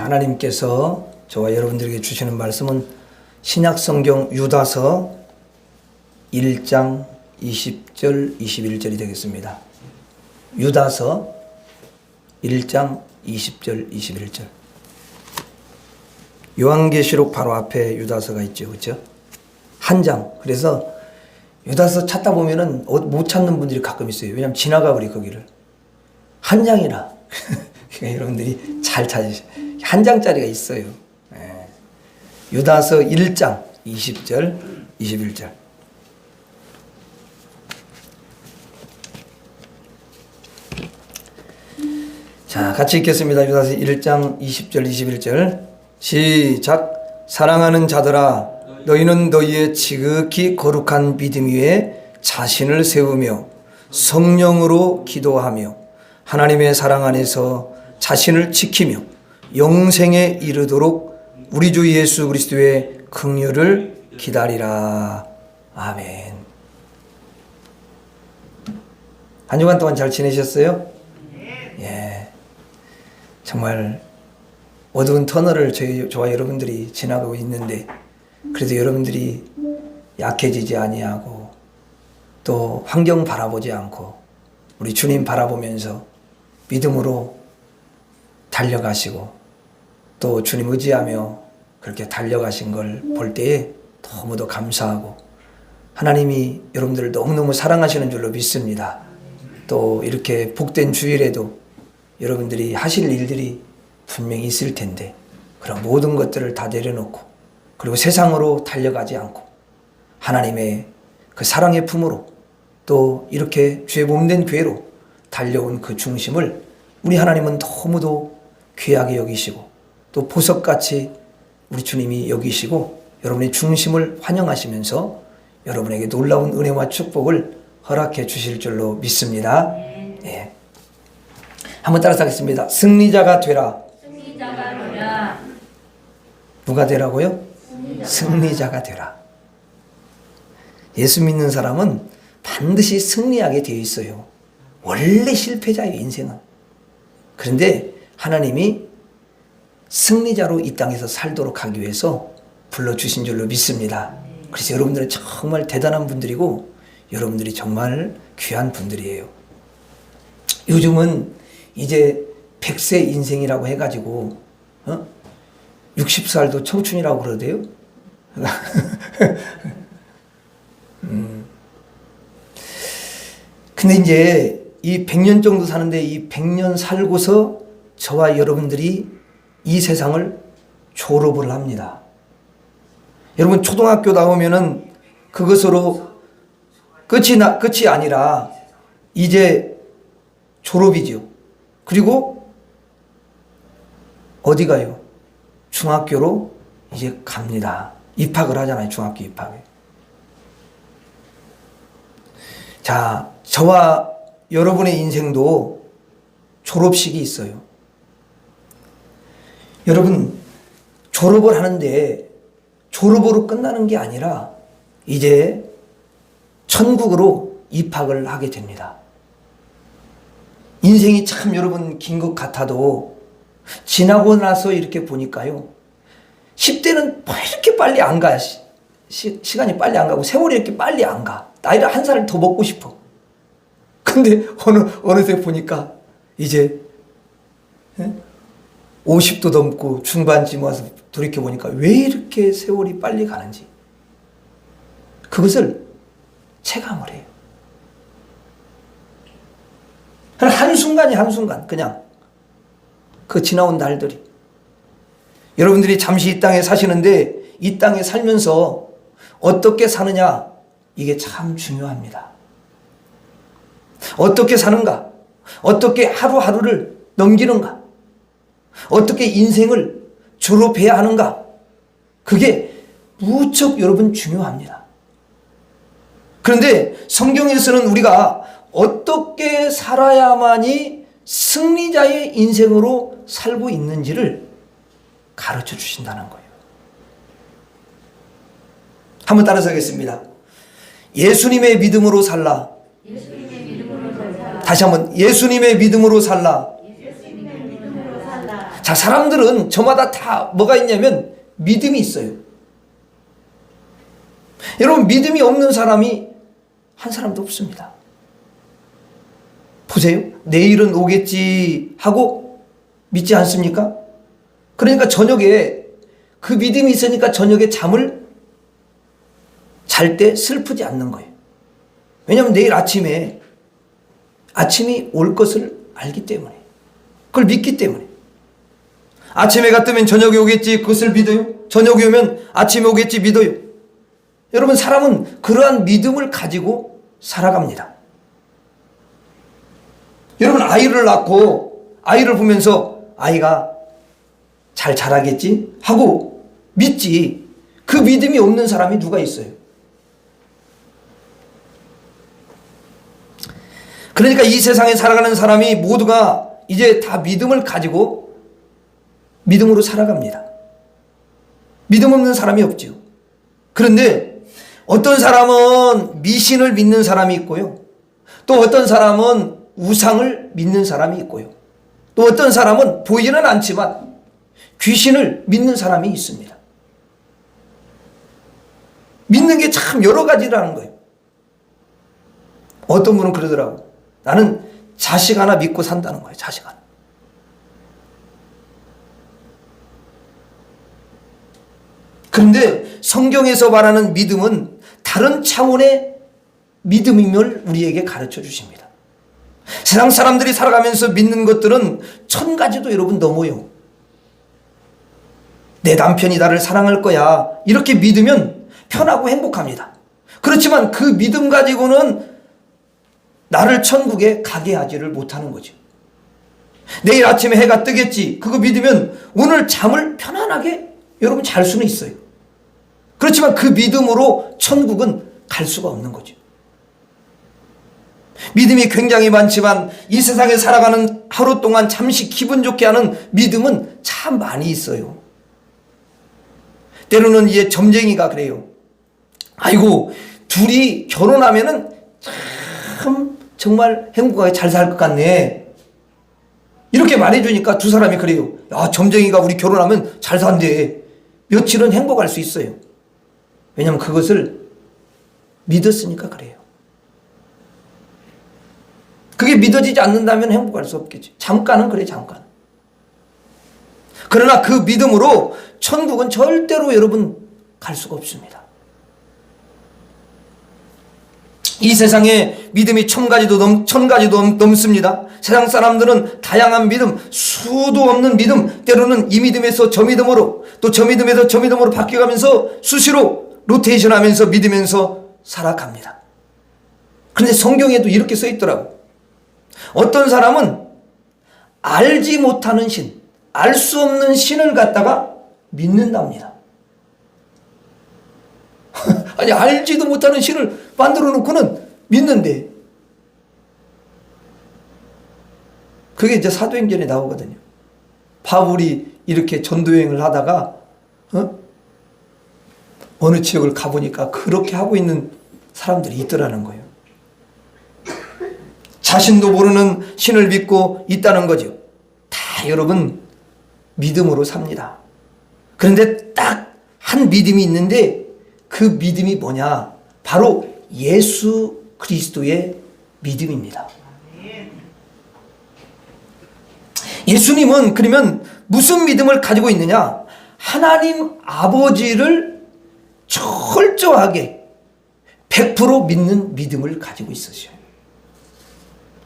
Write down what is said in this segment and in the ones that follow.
하나님께서 저와 여러분들에게 주시는 말씀은 신약성경 유다서 1장 20절 21절이 되겠습니다. 유다서 1장 20절 21절. 요한계시록 바로 앞에 유다서가 있죠. 그렇죠? 한 장. 그래서 유다서 찾다 보면은 못 찾는 분들이 가끔 있어요. 왜냐하면 지나가 버리 거기를. 한 장이나. 그러니까 여러분들이 잘 찾으셔요. 한 장짜리가 있어요. 예. 유다서 1장 20절 21절. 자, 같이 읽겠습니다. 유다서 1장 20절 21절. 시작. 사랑하는 자들아, 너희는 너희의 지극히 거룩한 믿음 위에 자신을 세우며 성령으로 기도하며 하나님의 사랑 안에서 자신을 지키며 영생에 이르도록 우리 주 예수 그리스도의 긍휼을 기다리라. 아멘. 한 주간 동안 잘 지내셨어요? 예. 정말 어두운 터널을 저와 여러분들이 지나가고 있는데 그래도 여러분들이 약해지지 아니하고 또 환경 바라보지 않고 우리 주님 바라보면서 믿음으로 달려가시고 또 주님 의지하며 그렇게 달려가신 걸 볼 때에 너무도 감사하고 하나님이 여러분들을 너무너무 사랑하시는 줄로 믿습니다. 또 이렇게 복된 주일에도 여러분들이 하실 일들이 분명히 있을 텐데 그런 모든 것들을 다 내려놓고 그리고 세상으로 달려가지 않고 하나님의 그 사랑의 품으로 또 이렇게 죄 몸된 교회로 달려온 그 중심을 우리 하나님은 너무도 귀하게 여기시고 또 보석같이 우리 주님이 여기시고 여러분의 중심을 환영하시면서 여러분에게 놀라운 은혜와 축복을 허락해 주실 줄로 믿습니다. 예. 한번 따라서 하겠습니다. 승리자가 되라. 승리자가 되라. 누가 되라고요? 승리자가 되라. 예수 믿는 사람은 반드시 승리하게 되어 있어요. 원래 실패자예요, 인생은. 그런데 하나님이 승리자로 이 땅에서 살도록 하기 위해서 불러주신 줄로 믿습니다. 그래서 여러분들은 정말 대단한 분들이고 여러분들이 정말 귀한 분들이에요. 요즘은 이제 100세 인생이라고 해가지고 60살도 청춘이라고 그러대요. 근데 이제 이 100년 정도 사는데 이 100년 살고서 저와 여러분들이 이 세상을 졸업을 합니다. 여러분 초등학교 나오면은 그것으로 끝이 아니라 이제 졸업이죠. 그리고 어디 가요? 중학교로 이제 갑니다. 입학을 하잖아요. 중학교 입학에. 자, 저와 여러분의 인생도 졸업식이 있어요. 여러분 졸업을 하는데 졸업으로 끝나는 게 아니라 이제 천국으로 입학을 하게 됩니다. 인생이 참 여러분 긴 것 같아도 지나고 나서 이렇게 보니까요. 10대는 이렇게 빨리 안 가. 시간이 빨리 안 가고 세월이 이렇게 빨리 안 가. 나이를 한 살을 더 먹고 싶어. 근데 어느새 보니까 이제 50도 넘고 중반쯤 와서 돌이켜보니까 왜 이렇게 세월이 빨리 가는지 그것을 체감을 해요. 한순간이 한순간 그냥 그 지나온 날들이 여러분들이 잠시 이 땅에 사시는데 이 땅에 살면서 어떻게 사느냐 이게 참 중요합니다. 어떻게 사는가? 어떻게 하루하루를 넘기는가? 어떻게 인생을 졸업해야 하는가? 그게 무척 여러분 중요합니다. 그런데 성경에서는 우리가 어떻게 살아야만이 승리자의 인생으로 살고 있는지를 가르쳐 주신다는 거예요. 한번 따라서 하겠습니다. 예수님의 믿음으로 살라. 다시 한번 예수님의 믿음으로 살라. 자, 사람들은 저마다 다 뭐가 있냐면 믿음이 있어요. 여러분, 믿음이 없는 사람이 한 사람도 없습니다. 보세요. 내일은 오겠지 하고 믿지 않습니까? 그러니까 저녁에 그 믿음이 있으니까 저녁에 잠을 잘 때 슬프지 않는 거예요. 왜냐하면 내일 아침이 올 것을 알기 때문에, 그걸 믿기 때문에. 아침에 해가 뜨면 저녁이 오겠지, 그것을 믿어요. 저녁이 오면 아침이 오겠지 믿어요. 여러분, 사람은 그러한 믿음을 가지고 살아갑니다. 여러분, 아이를 낳고 아이를 보면서 아이가 잘 자라겠지 하고 믿지, 그 믿음이 없는 사람이 누가 있어요? 그러니까 이 세상에 살아가는 사람이 모두가 이제 다 믿음을 가지고 믿음으로 살아갑니다. 믿음 없는 사람이 없지요. 그런데 어떤 사람은 미신을 믿는 사람이 있고요. 또 어떤 사람은 우상을 믿는 사람이 있고요. 또 어떤 사람은 보이지는 않지만 귀신을 믿는 사람이 있습니다. 믿는 게 참 여러 가지라는 거예요. 어떤 분은 그러더라고. 나는 자식 하나 믿고 산다는 거예요. 자식 하나. 그런데 성경에서 말하는 믿음은 다른 차원의 믿음임을 우리에게 가르쳐 주십니다. 세상 사람들이 살아가면서 믿는 것들은 1000가지도 여러분 넘어요. 내 남편이 나를 사랑할 거야, 이렇게 믿으면 편하고 행복합니다. 그렇지만 그 믿음 가지고는 나를 천국에 가게 하지를 못하는 거죠. 내일 아침에 해가 뜨겠지, 그거 믿으면 오늘 잠을 편안하게 여러분 잘 수는 있어요. 그렇지만 그 믿음으로 천국은 갈 수가 없는 거죠. 믿음이 굉장히 많지만 이 세상에 살아가는 하루 동안 잠시 기분 좋게 하는 믿음은 참 많이 있어요. 때로는 이제 점쟁이가 그래요. 아이고, 둘이 결혼하면은 참 정말 행복하게 잘 살 것 같네, 이렇게 말해주니까 두 사람이 그래요. 야, 점쟁이가 우리 결혼하면 잘 산대. 며칠은 행복할 수 있어요. 왜냐하면 그것을 믿었으니까 그래요. 그게 믿어지지 않는다면 행복할 수 없겠지. 잠깐은 그래, 잠깐. 그러나 그 믿음으로 천국은 절대로 여러분 갈 수가 없습니다. 이 세상에 믿음이 1000가지도 넘습니다. 세상 사람들은 다양한 믿음, 수도 없는 믿음, 때로는 이 믿음에서 저 믿음으로, 또 저 믿음에서 저 믿음으로 바뀌어가면서 수시로 로테이션 하면서 믿으면서 살아갑니다. 그런데 성경에도 이렇게 써 있더라고. 어떤 사람은 알지 못하는 신, 알 수 없는 신을 갖다가 믿는답니다. 아니, 알지도 못하는 신을 만들어 놓고는 믿는데, 그게 이제 사도행전에 나오거든요. 바울이 이렇게 전도여행을 하다가 어느 지역을 가보니까 그렇게 하고 있는 사람들이 있더라는 거예요. 자신도 모르는 신을 믿고 있다는 거죠. 다 여러분 믿음으로 삽니다. 그런데 딱 한 믿음이 있는데, 그 믿음이 뭐냐? 바로 예수 그리스도의 믿음입니다. 예수님은 그러면 무슨 믿음을 가지고 있느냐? 하나님 아버지를 철저하게 100% 믿는 믿음을 가지고 있으셔요.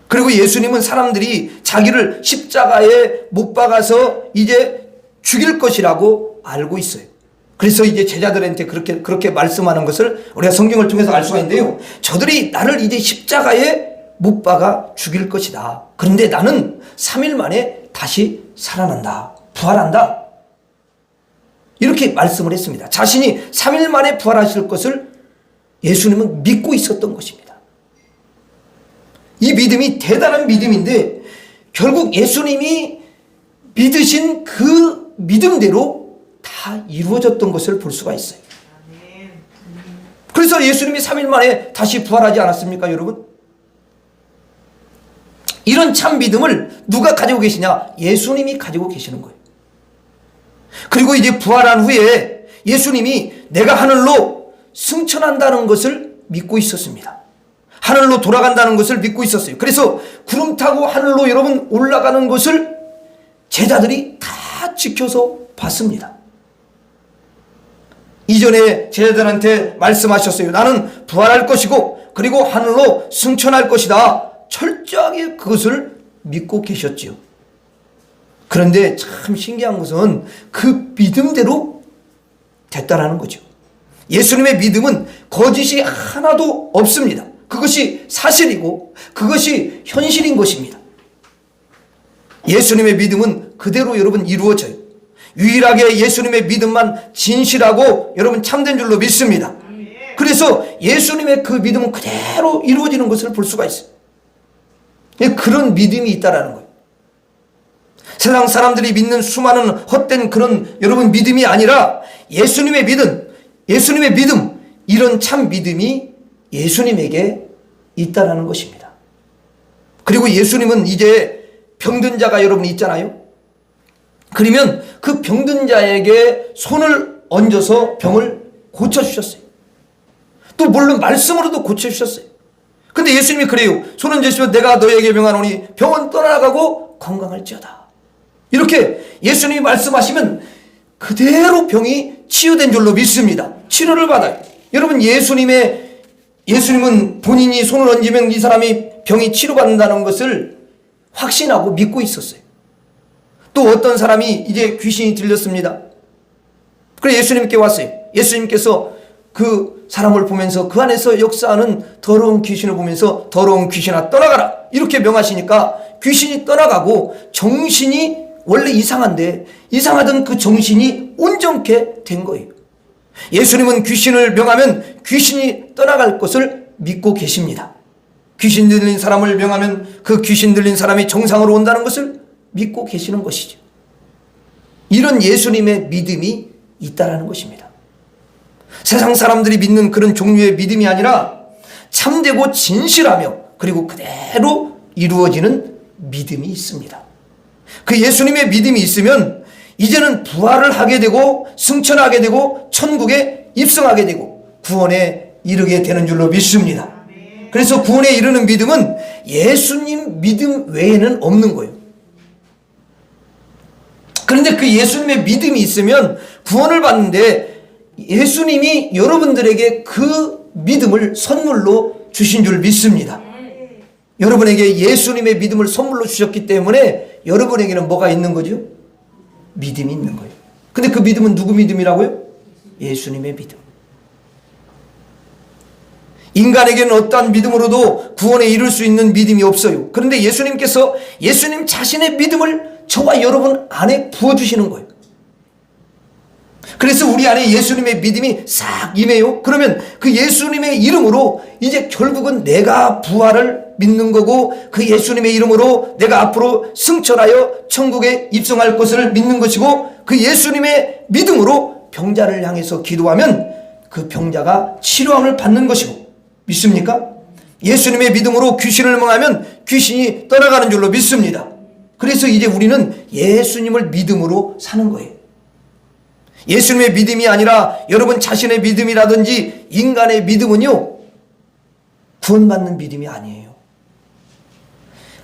그리고 예수님은 사람들이 자기를 십자가에 못 박아서 이제 죽일 것이라고 알고 있어요. 그래서 이제 제자들한테 그렇게 말씀하는 것을 우리가 성경을 통해서 알 수가 있는데요. 저들이 나를 이제 십자가에 못 박아 죽일 것이다. 그런데 나는 3일 만에 다시 살아난다. 부활한다. 이렇게 말씀을 했습니다. 자신이 3일 만에 부활하실 것을 예수님은 믿고 있었던 것입니다. 이 믿음이 대단한 믿음인데, 결국 예수님이 믿으신 그 믿음대로 다 이루어졌던 것을 볼 수가 있어요. 그래서 예수님이 3일 만에 다시 부활하지 않았습니까, 여러분? 이런 참 믿음을 누가 가지고 계시냐? 예수님이 가지고 계시는 거예요. 그리고 이제 부활한 후에 예수님이 내가 하늘로 승천한다는 것을 믿고 있었습니다. 하늘로 돌아간다는 것을 믿고 있었어요. 그래서 구름 타고 하늘로 여러분 올라가는 것을 제자들이 다 지켜서 봤습니다. 이전에 제자들한테 말씀하셨어요. 나는 부활할 것이고 그리고 하늘로 승천할 것이다. 철저하게 그것을 믿고 계셨지요. 그런데 참 신기한 것은 그 믿음대로 됐다라는 거죠. 예수님의 믿음은 거짓이 하나도 없습니다. 그것이 사실이고 그것이 현실인 것입니다. 예수님의 믿음은 그대로 여러분 이루어져요. 유일하게 예수님의 믿음만 진실하고 여러분 참된 줄로 믿습니다. 그래서 예수님의 그 믿음은 그대로 이루어지는 것을 볼 수가 있어요. 그런 믿음이 있다라는 거예요. 세상 사람들이 믿는 수많은 헛된 그런 여러분 믿음이 아니라 예수님의 믿음, 이런 참 믿음이 예수님에게 있다라는 것입니다. 그리고 예수님은 이제 병든 자가 여러분 있잖아요. 그러면 그 병든 자에게 손을 얹어서 병을 고쳐주셨어요. 또 물론 말씀으로도 고쳐주셨어요. 근데 예수님이 그래요. 손 얹으시면 내가 너에게 명하노니 병은 떠나가고 건강할지어다. 이렇게 예수님이 말씀하시면 그대로 병이 치유된 줄로 믿습니다. 치료를 받아요. 여러분 예수님은 본인이 손을 얹으면 이 사람이 병이 치료받는다는 것을 확신하고 믿고 있었어요. 또 어떤 사람이 이제 귀신이 들렸습니다. 그래서 예수님께 왔어요. 예수님께서 그 사람을 보면서 그 안에서 역사하는 더러운 귀신을 보면서 더러운 귀신아 떠나가라 이렇게 명하시니까 귀신이 떠나가고 정신이 원래 이상한데 이상하던 그 정신이 온전케 된 거예요. 예수님은 귀신을 명하면 귀신이 떠나갈 것을 믿고 계십니다. 귀신 들린 사람을 명하면 그 귀신 들린 사람이 정상으로 온다는 것을 믿고 계시는 것이죠. 이런 예수님의 믿음이 있다라는 것입니다. 세상 사람들이 믿는 그런 종류의 믿음이 아니라 참되고 진실하며 그리고 그대로 이루어지는 믿음이 있습니다. 그 예수님의 믿음이 있으면 이제는 부활을 하게 되고 승천하게 되고 천국에 입성하게 되고 구원에 이르게 되는 줄로 믿습니다. 그래서 구원에 이르는 믿음은 예수님 믿음 외에는 없는 거예요. 그런데 그 예수님의 믿음이 있으면 구원을 받는데 예수님이 여러분들에게 그 믿음을 선물로 주신 줄 믿습니다. 여러분에게 예수님의 믿음을 선물로 주셨기 때문에 여러분에게는 뭐가 있는 거죠? 믿음이 있는 거예요. 근데 그 믿음은 누구 믿음이라고요? 예수님의 믿음. 인간에게는 어떠한 믿음으로도 구원에 이를 수 있는 믿음이 없어요. 그런데 예수님께서 예수님 자신의 믿음을 저와 여러분 안에 부어주시는 거예요. 그래서 우리 안에 예수님의 믿음이 싹 임해요. 그러면 그 예수님의 이름으로 이제 결국은 내가 부활을 믿는 거고 그 예수님의 이름으로 내가 앞으로 승천하여 천국에 입성할 것을 믿는 것이고 그 예수님의 믿음으로 병자를 향해서 기도하면 그 병자가 치료함을 받는 것이고 믿습니까? 예수님의 믿음으로 귀신을 멍하면 귀신이 떠나가는 줄로 믿습니다. 그래서 이제 우리는 예수님을 믿음으로 사는 거예요. 예수님의 믿음이 아니라 여러분 자신의 믿음이라든지 인간의 믿음은요 구원받는 믿음이 아니에요.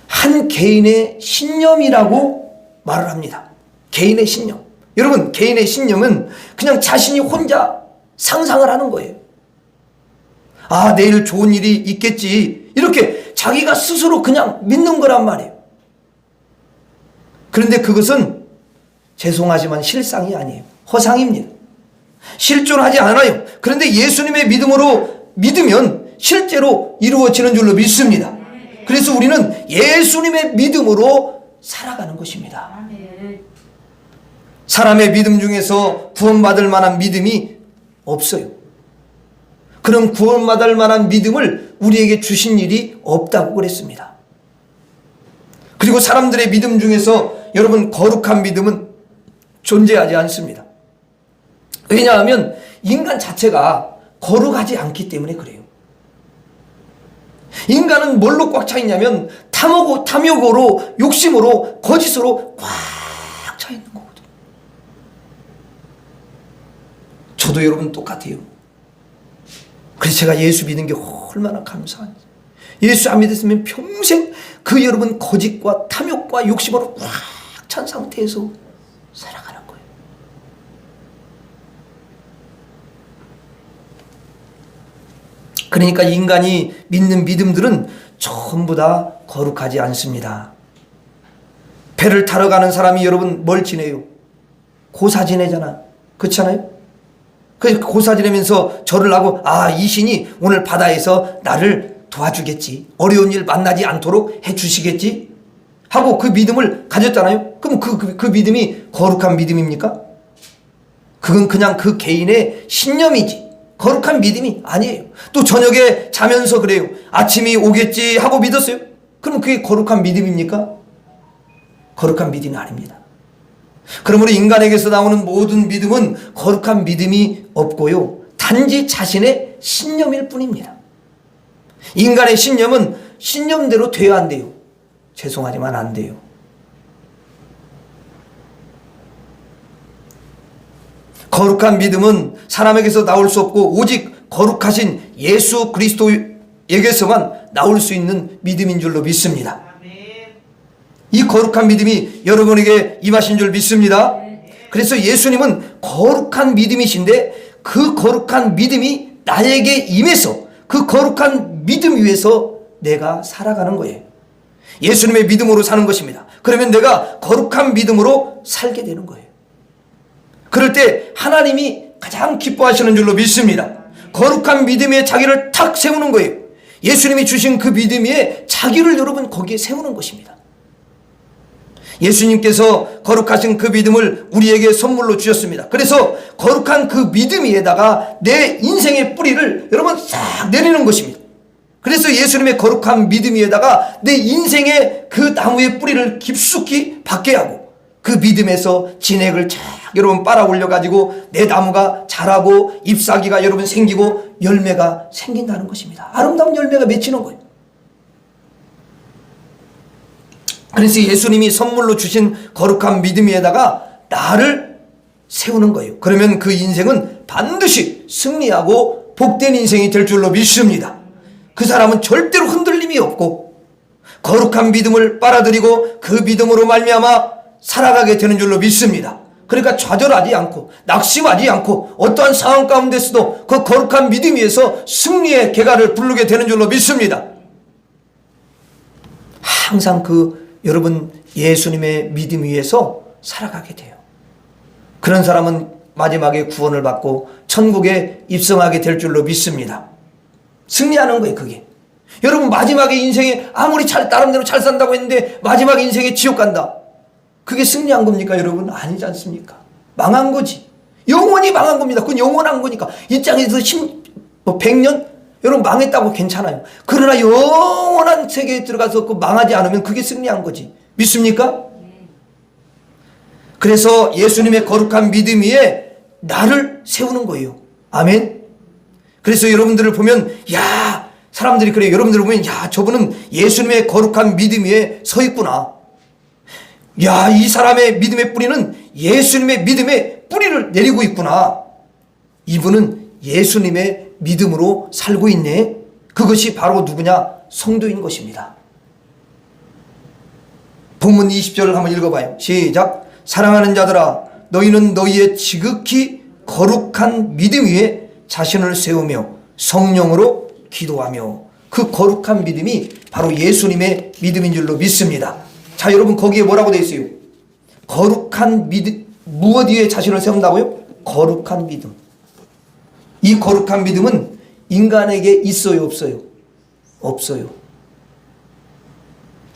한 개인의 신념이라고 말을 합니다. 개인의 신념. 여러분 개인의 신념은 그냥 자신이 혼자 상상을 하는 거예요. 아 내일 좋은 일이 있겠지 이렇게 자기가 스스로 그냥 믿는 거란 말이에요. 그런데 그것은 죄송하지만 실상이 아니에요. 허상입니다. 실존하지 않아요. 그런데 예수님의 믿음으로 믿으면 실제로 이루어지는 줄로 믿습니다. 그래서 우리는 예수님의 믿음으로 살아가는 것입니다. 사람의 믿음 중에서 구원받을 만한 믿음이 없어요. 그런 구원받을 만한 믿음을 우리에게 주신 일이 없다고 그랬습니다. 그리고 사람들의 믿음 중에서 여러분 거룩한 믿음은 존재하지 않습니다. 왜냐하면 인간 자체가 거룩하지 않기 때문에 그래요. 인간은 뭘로 꽉 차 있냐면 탐욕으로 욕심으로 거짓으로 꽉 차 있는 거거든요. 저도 여러분 똑같아요. 그래서 제가 예수 믿은 게 얼마나 감사한지. 예수 안 믿었으면 평생 그 여러분 거짓과 탐욕과 욕심으로 꽉 찬 상태에서 살아가는 거예요. 그러니까 인간이 믿는 믿음들은 전부 다 거룩하지 않습니다. 배를 타러 가는 사람이 여러분 뭘 지내요? 고사 지내잖아. 그렇지 않아요? 그 고사 지내면서 절을 하고, 아, 이 신이 오늘 바다에서 나를 도와주겠지, 어려운 일 만나지 않도록 해주시겠지 하고 그 믿음을 가졌잖아요. 그럼 그 믿음이 거룩한 믿음입니까? 그건 그냥 그 개인의 신념이지 거룩한 믿음이 아니에요. 또 저녁에 자면서 그래요. 아침이 오겠지 하고 믿었어요. 그럼 그게 거룩한 믿음입니까? 거룩한 믿음이 아닙니다. 그러므로 인간에게서 나오는 모든 믿음은 거룩한 믿음이 없고요, 단지 자신의 신념일 뿐입니다. 인간의 신념은 신념대로 돼야 안 돼요. 죄송하지만 안 돼요. 거룩한 믿음은 사람에게서 나올 수 없고 오직 거룩하신 예수 그리스도에게서만 나올 수 있는 믿음인 줄로 믿습니다. 이 거룩한 믿음이 여러분에게 임하신 줄 믿습니다. 그래서 예수님은 거룩한 믿음이신데 그 거룩한 믿음이 나에게 임해서 그 거룩한 믿음 위에서 내가 살아가는 거예요. 예수님의 믿음으로 사는 것입니다. 그러면 내가 거룩한 믿음으로 살게 되는 거예요. 그럴 때 하나님이 가장 기뻐하시는 줄로 믿습니다. 거룩한 믿음 위에 자기를 탁 세우는 거예요. 예수님이 주신 그 믿음 위에 자기를 여러분 거기에 세우는 것입니다. 예수님께서 거룩하신 그 믿음을 우리에게 선물로 주셨습니다. 그래서 거룩한 그 믿음 위에다가 내 인생의 뿌리를 여러분 싹 내리는 것입니다. 그래서 예수님의 거룩한 믿음 위에다가 내 인생의 그 나무의 뿌리를 깊숙이 박게 하고 그 믿음에서 진액을 쫙 여러분 빨아 올려 가지고 내 나무가 자라고 잎사귀가 여러분 생기고 열매가 생긴다는 것입니다. 아름다운 열매가 맺히는 거예요. 그래서 예수님이 선물로 주신 거룩한 믿음 위에다가 나를 세우는 거예요. 그러면 그 인생은 반드시 승리하고 복된 인생이 될 줄로 믿습니다. 그 사람은 절대로 흔들림이 없고 거룩한 믿음을 빨아들이고 그 믿음으로 말미암아 살아가게 되는 줄로 믿습니다. 그러니까 좌절하지 않고 낙심하지 않고 어떠한 상황 가운데서도 그 거룩한 믿음 위에서 승리의 계가를 부르게 되는 줄로 믿습니다. 항상 여러분 예수님의 믿음 위에서 살아가게 돼요. 그런 사람은 마지막에 구원을 받고 천국에 입성하게 될 줄로 믿습니다. 승리하는 거예요. 그게 여러분 마지막에 인생에 아무리 나름대로 잘 산다고 했는데 마지막 인생에 지옥 간다, 그게 승리한 겁니까 여러분? 아니지 않습니까? 망한 거지. 영원히 망한 겁니다. 그건 영원한 거니까. 이 땅에서 100년 여러분 망했다고 괜찮아요. 그러나 영원한 세계에 들어가서 망하지 않으면 그게 승리한 거지. 믿습니까? 그래서 예수님의 거룩한 믿음 위에 나를 세우는 거예요. 아멘. 그래서 여러분들을 보면 야, 사람들이 그래요. 여러분들을 보면 야, 저분은 예수님의 거룩한 믿음 위에 서 있구나. 야, 이 사람의 믿음의 뿌리는 예수님의 믿음의 뿌리를 내리고 있구나. 이분은 예수님의 믿음으로 살고 있네. 그것이 바로 누구냐? 성도인 것입니다. 본문 20절을 한번 읽어봐요. 시작. 사랑하는 자들아, 너희는 너희의 지극히 거룩한 믿음 위에 자신을 세우며 성령으로 기도하며. 그 거룩한 믿음이 바로 예수님의 믿음인 줄로 믿습니다. 자, 여러분 거기에 뭐라고 되어 있어요? 거룩한 믿음. 무엇 위에 자신을 세운다고요? 거룩한 믿음. 이 거룩한 믿음은 인간에게 있어요, 없어요? 없어요.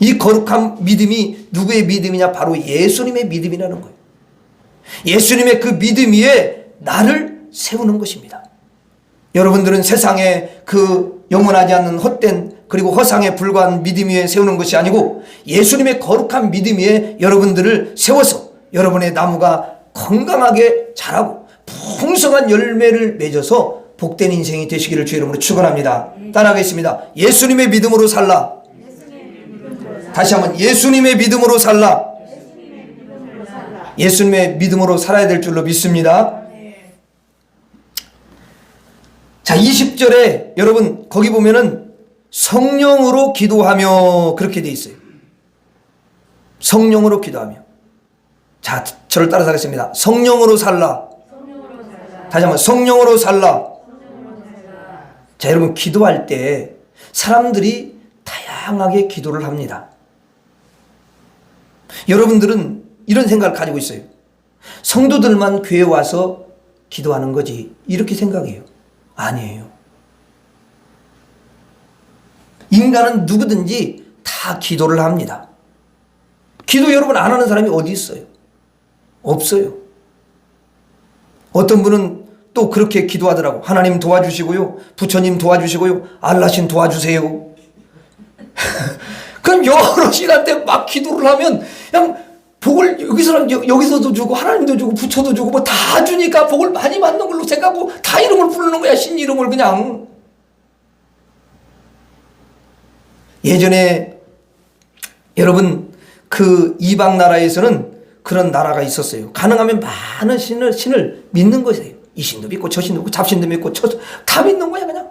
이 거룩한 믿음이 누구의 믿음이냐? 바로 예수님의 믿음이라는 거예요. 예수님의 그 믿음 위에 나를 세우는 것입니다. 여러분들은 세상에 그 영원하지 않는 헛된 그리고 허상에 불과한 믿음 위에 세우는 것이 아니고 예수님의 거룩한 믿음 위에 여러분들을 세워서 여러분의 나무가 건강하게 자라고 풍성한 열매를 맺어서 복된 인생이 되시기를 주의 이름으로 축원합니다. 따라하겠습니다. 예수님의 믿음으로 살라. 다시 한번 예수님의 믿음으로 살라. 예수님의 믿음으로 살아야 될 줄로 믿습니다. 자, 20절에 여러분 거기 보면은 성령으로 기도하며 그렇게 돼 있어요. 성령으로 기도하며. 자, 저를 따라서 하겠습니다. 성령으로 살라. 다시 한번 성령으로 살라. 자, 여러분 기도할 때 사람들이 다양하게 기도를 합니다. 여러분들은 이런 생각을 가지고 있어요. 성도들만 교회 와서 기도하는 거지 이렇게 생각해요. 아니에요. 인간은 누구든지 다 기도를 합니다. 기도 여러분 안 하는 사람이 어디 있어요? 없어요. 어떤 분은 또 그렇게 기도하더라고. 하나님 도와주시고요. 부처님 도와주시고요. 알라신 도와주세요. 그럼 여러 시간대 막 기도를 하면 그냥 복을 여기서도 주고 하나님도 주고 부처도 주고 뭐 다 주니까 복을 많이 받는 걸로 생각하고 다 이름을 부르는 거야. 신 이름을 그냥. 예전에 여러분 그 이방 나라에서는 그런 나라가 있었어요. 가능하면 많은 신을 믿는 것이에요. 이 신도 믿고 저 신도 믿고 잡신도 믿고 다 믿는 거야 그냥.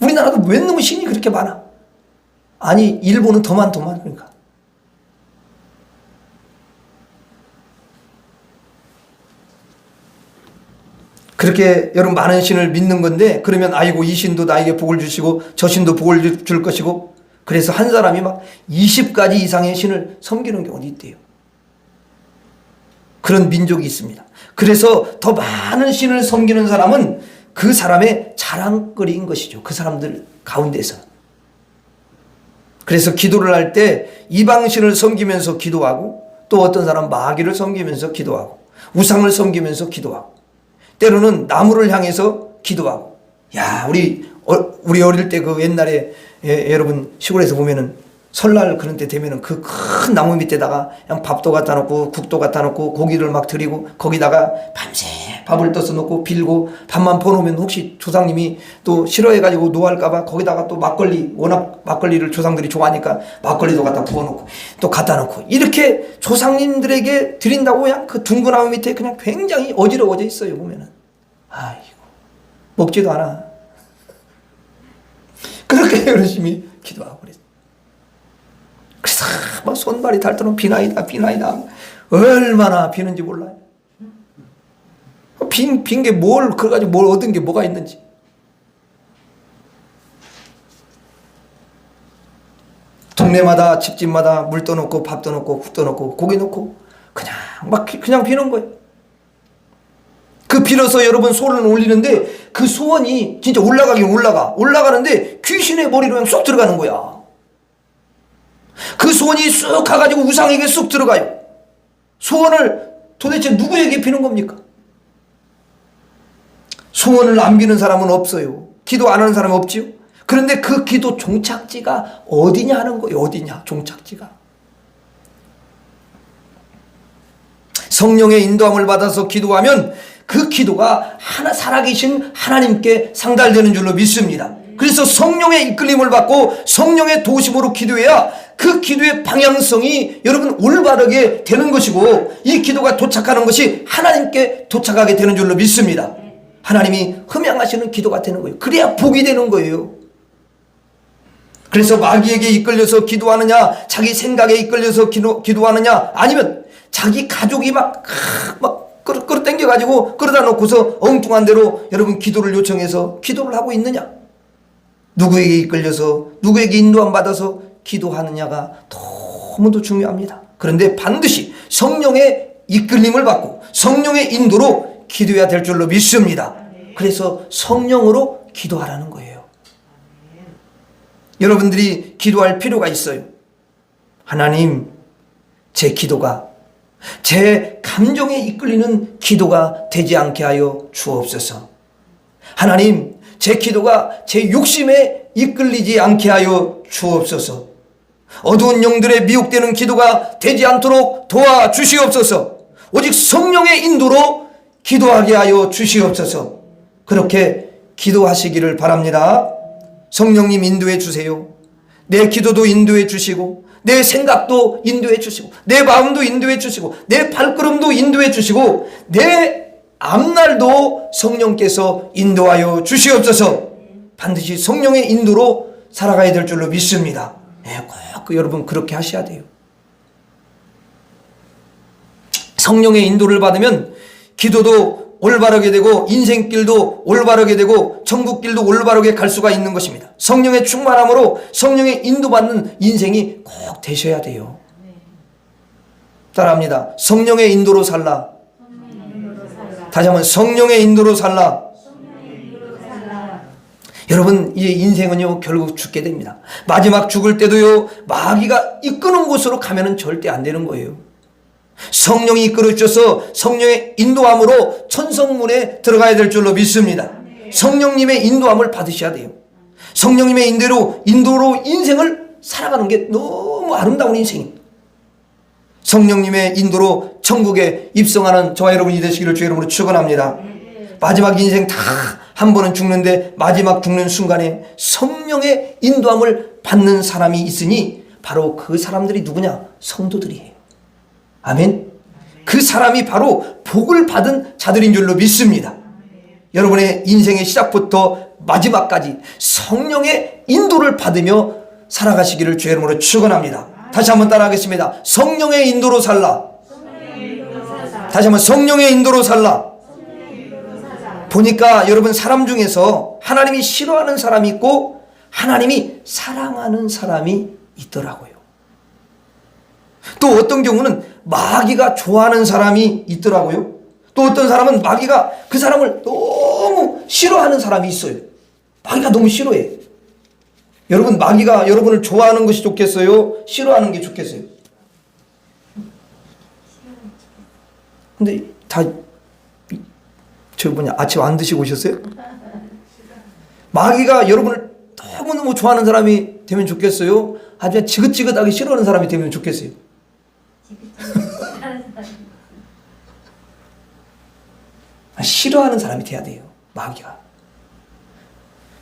우리나라도 왜 놈의 신이 그렇게 많아? 아니 일본은 더 많으니까. 그렇게 여러분 많은 신을 믿는 건데 그러면 아이고 이 신도 나에게 복을 주시고 저 신도 복을 줄 것이고 그래서 한 사람이 막 20가지 이상의 신을 섬기는 경우도 있대요. 그런 민족이 있습니다. 그래서 더 많은 신을 섬기는 사람은 그 사람의 자랑거리인 것이죠. 그 사람들 가운데서. 그래서 기도를 할 때 이방신을 섬기면서 기도하고 또 어떤 사람 마귀를 섬기면서 기도하고 우상을 섬기면서 기도하고 때로는 나무를 향해서 기도하고. 야, 우리 어릴 때 그 옛날에 여러분 시골에서 보면은 설날 그런 때 되면은 그 큰 나무 밑에다가 그냥 밥도 갖다 놓고 국도 갖다 놓고 고기를 막 드리고 거기다가 밤새 밥을 떠서 놓고 빌고 밥만 퍼놓으면 혹시 조상님이 또 싫어해가지고 노할까봐 거기다가 또 막걸리, 워낙 막걸리를 조상들이 좋아하니까 막걸리도 갖다 부어놓고 또 갖다 놓고 이렇게 조상님들에게 드린다고 그냥 그 둥근 나무 밑에 그냥 굉장히 어지러워져 있어요. 보면은 아이고 먹지도 않아. 그렇게 열심히 기도하고 그랬어요. 그래서 막 손발이 닳도록 비나이다 얼마나 비는지 몰라요. 빈 게 뭘 그래가지고 뭘 얻은 게 뭐가 있는지. 동네마다 집집마다 물 떠놓고 밥 떠놓고 국 떠놓고 고기 넣고 그냥 비는 거예요. 그 빌어서 여러분 소원을 올리는데 그 소원이 진짜 올라가는데 귀신의 머리로 그냥 쏙 들어가는 거야. 그 소원이 쑥 가가지고 우상에게 쑥 들어가요. 소원을 도대체 누구에게 비는 겁니까? 소원을 안 비는 사람은 없어요. 기도 안 하는 사람은 없지요. 그런데 그 기도 종착지가 어디냐 하는 거예요. 어디냐 종착지가. 성령의 인도함을 받아서 기도하면 그 기도가 살아계신 하나님께 상달되는 줄로 믿습니다. 그래서 성령의 이끌림을 받고 성령의 도심으로 기도해야 그 기도의 방향성이 여러분 올바르게 되는 것이고 이 기도가 도착하는 것이 하나님께 도착하게 되는 줄로 믿습니다. 하나님이 흠양하시는 기도가 되는 거예요. 그래야 복이 되는 거예요. 그래서 마귀에게 이끌려서 기도하느냐, 자기 생각에 이끌려서 기도하느냐, 아니면 자기 가족이 막 끌어당겨가지고 끌어다 놓고서 엉뚱한 대로 여러분 기도를 요청해서 기도를 하고 있느냐, 누구에게 이끌려서 누구에게 인도함 받아서 기도하느냐가 너무도 중요합니다. 그런데 반드시 성령의 이끌림을 받고 성령의 인도로 기도해야 될 줄로 믿습니다. 그래서 성령으로 기도하라는 거예요. 여러분들이 기도할 필요가 있어요. 하나님, 제 기도가 제 감정에 이끌리는 기도가 되지 않게 하여 주옵소서. 하나님, 제 기도가 제 욕심에 이끌리지 않게 하여 주옵소서. 어두운 영들의 미혹되는 기도가 되지 않도록 도와주시옵소서. 오직 성령의 인도로 기도하게 하여 주시옵소서. 그렇게 기도하시기를 바랍니다. 성령님 인도해 주세요. 내 기도도 인도해 주시고 내 생각도 인도해 주시고 내 마음도 인도해 주시고 내 발걸음도 인도해 주시고 내 앞날도 성령께서 인도하여 주시옵소서. 반드시 성령의 인도로 살아가야 될 줄로 믿습니다. 꼭 여러분 그렇게 하셔야 돼요. 성령의 인도를 받으면 기도도 올바르게 되고 인생길도 올바르게 되고 천국길도 올바르게 갈 수가 있는 것입니다. 성령의 충만함으로 성령의 인도받는 인생이 꼭 되셔야 돼요. 따라합니다. 성령의 인도로 살라. 다시 한번 성령의 인도로 살라. 여러분 이 인생은요 결국 죽게 됩니다. 마지막 죽을 때도요 마귀가 이끄는 곳으로 가면은 절대 안 되는 거예요. 성령이 이끌어 주셔서 성령의 인도함으로 천성문에 들어가야 될 줄로 믿습니다. 성령님의 인도함을 받으셔야 돼요. 성령님의 인도로 인생을 살아가는 게 너무 아름다운 인생입니다. 성령님의 인도로 천국에 입성하는 저와 여러분이 되시기를 주의 이름으로 축원합니다. 마지막 인생 다 한 번은 죽는데 마지막 죽는 순간에 성령의 인도함을 받는 사람이 있으니 바로 그 사람들이 누구냐? 성도들이에요. 아멘. 그 사람이 바로 복을 받은 자들인 줄로 믿습니다. 여러분의 인생의 시작부터 마지막까지 성령의 인도를 받으며 살아가시기를 주의 이름으로 축원합니다. 다시 한번 따라하겠습니다. 성령의 인도로 살라. 다시 한번 성령의 인도로 살라. 보니까 여러분 사람 중에서 하나님이 싫어하는 사람이 있고 하나님이 사랑하는 사람이 있더라고요. 또 어떤 경우는 마귀가 좋아하는 사람이 있더라고요. 또 어떤 사람은 마귀가 그 사람을 너무 싫어하는 사람이 있어요. 마귀가 너무 싫어해. 여러분 마귀가 여러분을 좋아하는 것이 좋겠어요? 싫어하는 게 좋겠어요? 근데 다 아침 안 드시고 오셨어요? 마귀가 여러분을 너무너무 좋아하는 사람이 되면 좋겠어요? 아주 지긋지긋하게 싫어하는 사람이 되면 좋겠어요? 싫어하는 사람이 돼야 돼요.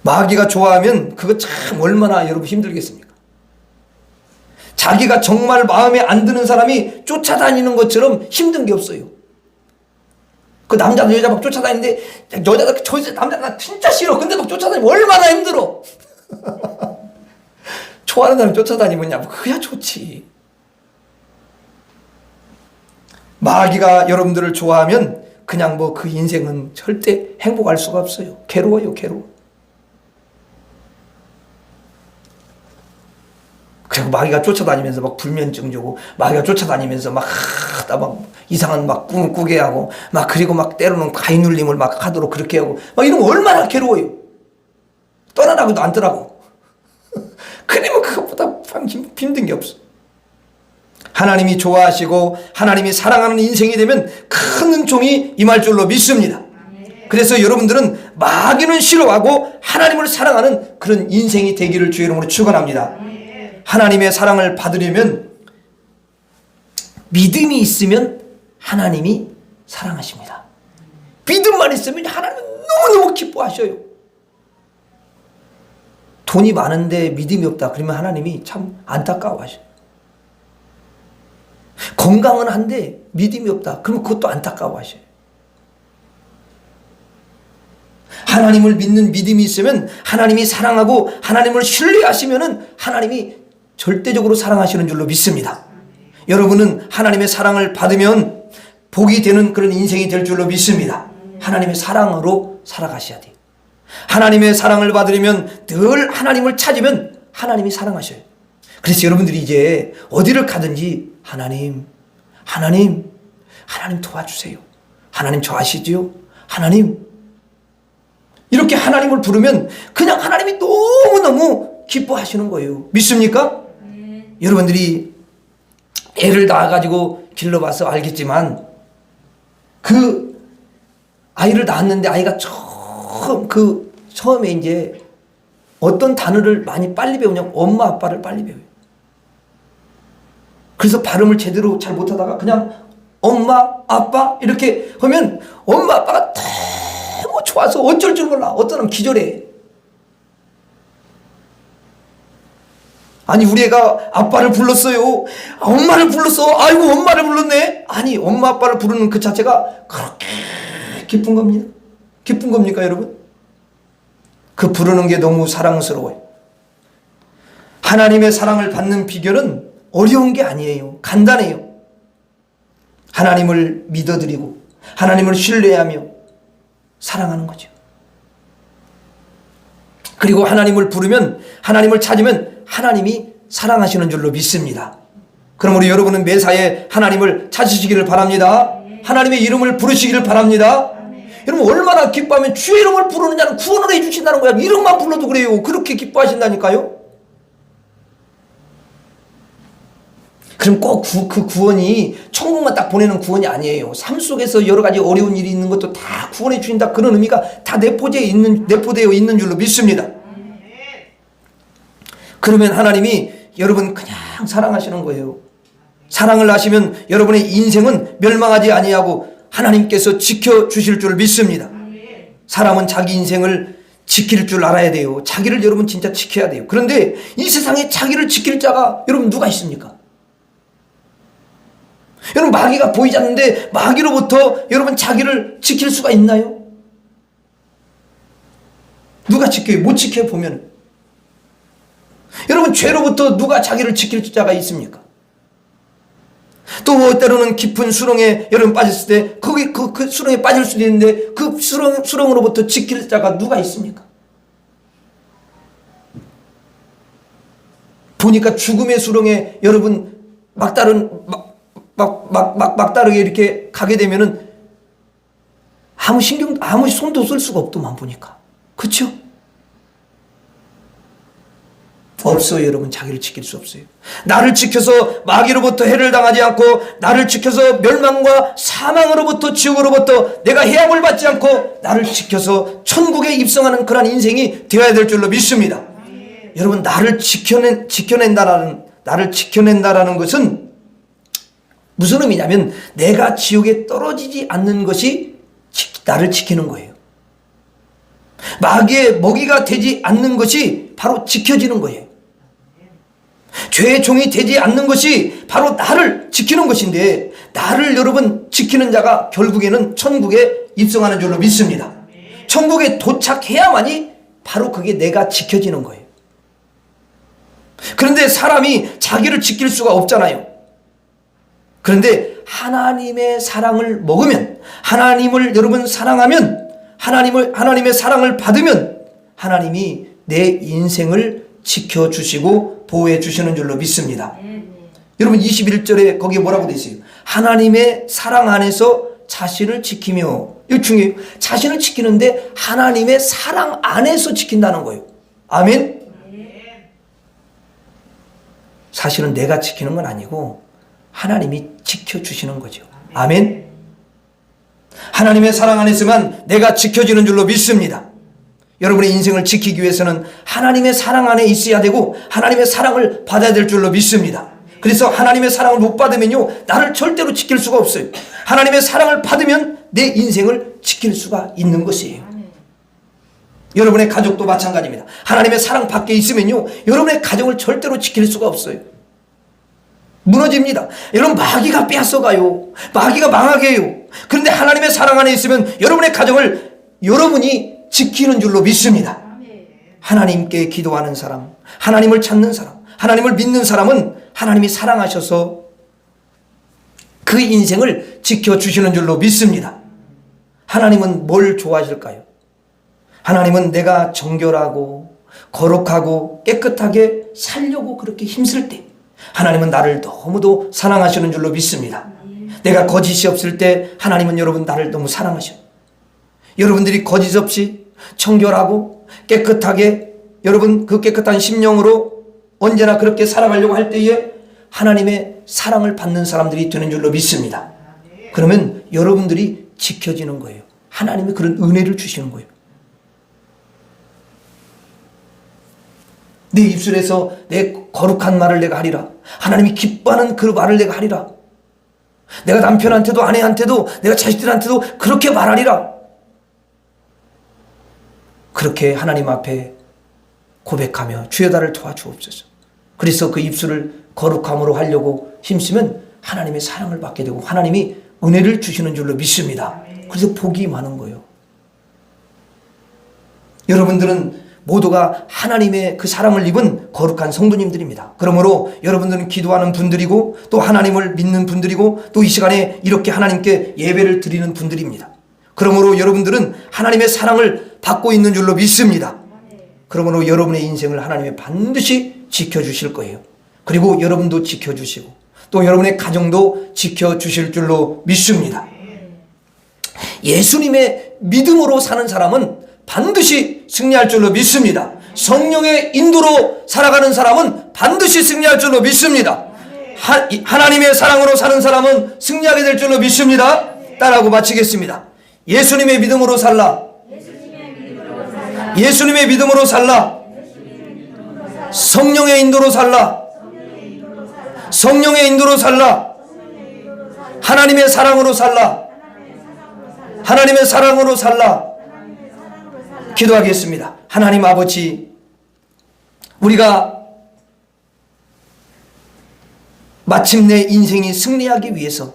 마귀가 좋아하면 그거 참 얼마나 여러분 힘들겠습니까? 자기가 정말 마음에 안 드는 사람이 쫓아다니는 것처럼 힘든 게 없어요. 그 남자도 여자 막 쫓아다니는데 여자가 저 남자 나 진짜 싫어. 근데 막 쫓아다니면 얼마나 힘들어. 좋아하는 사람이 쫓아다니면 그야 좋지. 마귀가 여러분들을 좋아하면 그냥 그 인생은 절대 행복할 수가 없어요. 괴로워요. 그리고 마귀가 쫓아다니면서 막 불면증 주고 마귀가 쫓아다니면서 막 이상한 꿈을 꾸게 하고 그리고 때로는 가위눌림을 하도록 그렇게 하고 이러면 얼마나 괴로워요. 떠나라고도 안 떠나고. 그러면 그것보다 힘든 게 없어. 하나님이 좋아하시고 하나님이 사랑하는 인생이 되면 큰 은총이 임할 줄로 믿습니다. 그래서 여러분들은 마귀는 싫어하고 하나님을 사랑하는 그런 인생이 되기를 주의 이름으로 축원합니다. 하나님의 사랑을 받으려면 믿음이 있으면 하나님이 사랑하십니다. 믿음만 있으면 하나님은 너무너무 기뻐하셔요. 돈이 많은데 믿음이 없다 그러면 하나님이 참 안타까워하셔요. 건강은 한데 믿음이 없다 그러면 그것도 안타까워하셔요. 하나님을 믿는 믿음이 있으면 하나님이 사랑하고 하나님을 신뢰하시면 하나님이 절대적으로 사랑하시는 줄로 믿습니다. 여러분은 하나님의 사랑을 받으면 복이 되는 그런 인생이 될 줄로 믿습니다. 하나님의 사랑으로 살아가셔야 돼요. 하나님의 사랑을 받으려면 늘 하나님을 찾으면 하나님이 사랑하셔요. 그래서 여러분들이 이제 어디를 가든지 하나님 도와주세요. 하나님 좋아하시지요? 하나님 이렇게 하나님을 부르면 그냥 하나님이 너무너무 기뻐하시는 거예요. 믿습니까? 여러분들이 애를 낳아가지고 길러봐서 알겠지만 그 아이를 낳았는데 아이가 처음에 이제 어떤 단어를 빨리 배우냐면 엄마 아빠를 빨리 배워요. 그래서 발음을 제대로 잘 못하다가 그냥 엄마 아빠 이렇게 하면 엄마 아빠가 너무 좋아서 어쩔 줄 몰라. 어떤 사람은 기절해. 아니 우리 애가 아빠를 불렀어요. 엄마를 불렀어. 아이고 엄마를 불렀네. 아니 엄마 아빠를 부르는 그 자체가 그렇게 기쁜 겁니다. 기쁜 겁니까, 여러분? 그 부르는 게 너무 사랑스러워요. 하나님의 사랑을 받는 비결은 어려운 게 아니에요. 간단해요. 하나님을 믿어드리고 하나님을 신뢰하며 사랑하는 거죠. 그리고 하나님을 부르면, 하나님을 찾으면 하나님이 사랑하시는 줄로 믿습니다. 그러므로 여러분은 매사에 하나님을 찾으시기를 바랍니다. 하나님의 이름을 부르시기를 바랍니다. 여러분 얼마나 기뻐하면 주의 이름을 부르는 자는 구원을 해주신다는 거야. 이름만 불러도 그래요. 그렇게 기뻐하신다니까요. 그럼 꼭 그 구원이 천국만 딱 보내는 구원이 아니에요. 삶 속에서 여러 가지 어려운 일이 있는 것도 다 구원해 주신다. 그런 의미가 다 내포되어 있는 줄로 믿습니다. 그러면 하나님이 여러분 그냥 사랑하시는 거예요. 사랑을 하시면 여러분의 인생은 멸망하지 아니하고 하나님께서 지켜주실 줄 믿습니다. 사람은 자기 인생을 지킬 줄 알아야 돼요. 자기를 여러분 진짜 지켜야 돼요. 그런데 이 세상에 자기를 지킬 자가 여러분 누가 있습니까? 여러분 마귀가 보이지 않는데 마귀로부터 여러분 자기를 지킬 수가 있나요? 누가 지켜요? 못 지켜요 보면. 여러분 죄로부터 누가 자기를 지킬 자가 있습니까? 또 때로는 깊은 수렁에 여러분 빠졌을 때 거기 그 수렁에 빠질 수도 있는데 그 수렁으로부터 지킬 자가 누가 있습니까? 보니까 죽음의 수렁에 여러분 막다르게 이렇게 가게 되면은 아무 손도 쓸 수가 없더만 보니까. 그렇죠? 없어요. 여러분 자기를 지킬 수 없어요. 나를 지켜서 마귀로부터 해를 당하지 않고 나를 지켜서 멸망과 사망으로부터 지옥으로부터 내가 해함을 받지 않고 나를 지켜서 천국에 입성하는 그런 인생이 되어야 될 줄로 믿습니다. 여러분 나를 지켜낸다라는 것은 무슨 의미냐면 내가 지옥에 떨어지지 않는 것이 나를 지키는 거예요. 마귀의 먹이가 되지 않는 것이 바로 지켜지는 거예요. 죄의 종이 되지 않는 것이 바로 나를 지키는 것인데 나를 여러분 지키는 자가 결국에는 천국에 입성하는 줄로 믿습니다. 천국에 도착해야만이 바로 그게 내가 지켜지는 거예요. 그런데 사람이 자기를 지킬 수가 없잖아요. 그런데 하나님의 사랑을 먹으면, 하나님을 여러분 사랑하면, 하나님의 사랑을 받으면 하나님이 내 인생을 지켜주시고 보호해 주시는 줄로 믿습니다. 여러분 21절에 거기에 뭐라고 되어 있어요? 하나님의 사랑 안에서 자신을 지키며, 이거 중요해요. 자신을 지키는데 하나님의 사랑 안에서 지킨다는 거예요. 아멘? 사실은 내가 지키는 건 아니고 하나님이 지켜주시는 거죠. 아멘? 하나님의 사랑 안에서만 내가 지켜지는 줄로 믿습니다. 여러분의 인생을 지키기 위해서는 하나님의 사랑 안에 있어야 되고 하나님의 사랑을 받아야 될 줄로 믿습니다. 그래서 하나님의 사랑을 못 받으면요 나를 절대로 지킬 수가 없어요. 하나님의 사랑을 받으면 내 인생을 지킬 수가 있는 것이에요. 여러분의 가족도 마찬가지입니다. 하나님의 사랑 밖에 있으면요 여러분의 가정을 절대로 지킬 수가 없어요. 무너집니다. 여러분 마귀가 빼앗아가요. 마귀가 망하게 해요. 그런데 하나님의 사랑 안에 있으면 여러분의 가정을 여러분이 지키는 줄로 믿습니다. 하나님께 기도하는 사람, 하나님을 찾는 사람, 하나님을 믿는 사람은 하나님이 사랑하셔서 그 인생을 지켜주시는 줄로 믿습니다. 하나님은 뭘 좋아하실까요? 하나님은 내가 정결하고 거룩하고 깨끗하게 살려고 그렇게 힘쓸 때 하나님은 나를 너무도 사랑하시는 줄로 믿습니다. 내가 거짓이 없을 때 하나님은 여러분 나를 너무 사랑하셔. 여러분들이 거짓 없이 청결하고 깨끗하게 여러분 그 깨끗한 심령으로 언제나 그렇게 살아가려고 할 때에 하나님의 사랑을 받는 사람들이 되는 줄로 믿습니다. 그러면 여러분들이 지켜지는 거예요. 하나님이 그런 은혜를 주시는 거예요. 내 입술에서 내 거룩한 말을 내가 하리라. 하나님이 기뻐하는 그 말을 내가 하리라. 내가 남편한테도 아내한테도 내가 자식들한테도 그렇게 말하리라. 그렇게 하나님 앞에 고백하며 주여 나를 도와주옵소서. 그래서 그 입술을 거룩함으로 하려고 힘쓰면 하나님의 사랑을 받게 되고 하나님이 은혜를 주시는 줄로 믿습니다. 그래서 복이 많은 거예요. 여러분들은 모두가 하나님의 그 사랑을 입은 거룩한 성도님들입니다. 그러므로 여러분들은 기도하는 분들이고 또 하나님을 믿는 분들이고 또 이 시간에 이렇게 하나님께 예배를 드리는 분들입니다. 그러므로 여러분들은 하나님의 사랑을 받고 있는 줄로 믿습니다. 그러므로 여러분의 인생을 하나님이 반드시 지켜주실 거예요. 그리고 여러분도 지켜주시고 또 여러분의 가정도 지켜주실 줄로 믿습니다. 예수님의 믿음으로 사는 사람은 반드시 승리할 줄로 믿습니다. 성령의 인도로 살아가는 사람은 반드시 승리할 줄로 믿습니다. 하나님의 사랑으로 사는 사람은 승리하게 될 줄로 믿습니다. 따라하고 마치겠습니다. 예수님의 믿음으로 살라. 예수님의 믿음으로 살라. 성령의 인도로 살라. 성령의 인도로 살라. 하나님의 사랑으로 살라. 하나님의 사랑으로 살라. 기도하겠습니다. 하나님 아버지, 우리가 마침내 인생이 승리하기 위해서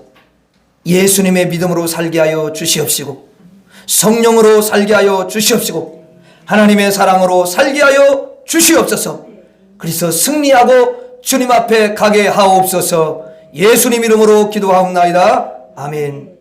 예수님의 믿음으로 살게 하여 주시옵시고 성령으로 살게 하여 주시옵시고 하나님의 사랑으로 살게 하여 주시옵소서. 그래서 승리하고 주님 앞에 가게 하옵소서. 예수님 이름으로 기도하옵나이다. 아멘.